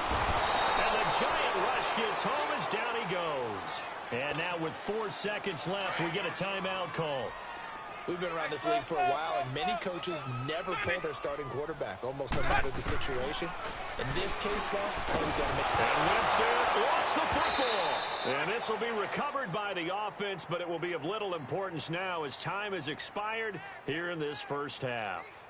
And the giant rush gets home as down he goes. And now with 4 seconds left, we get a timeout call. We've been around this league for a while, and many coaches never pull their starting quarterback, almost no matter the situation. In this case, though, he's got to make it. And Winston lost the football. And this will be recovered by the offense, but it will be of little importance now as time has expired here in this first half.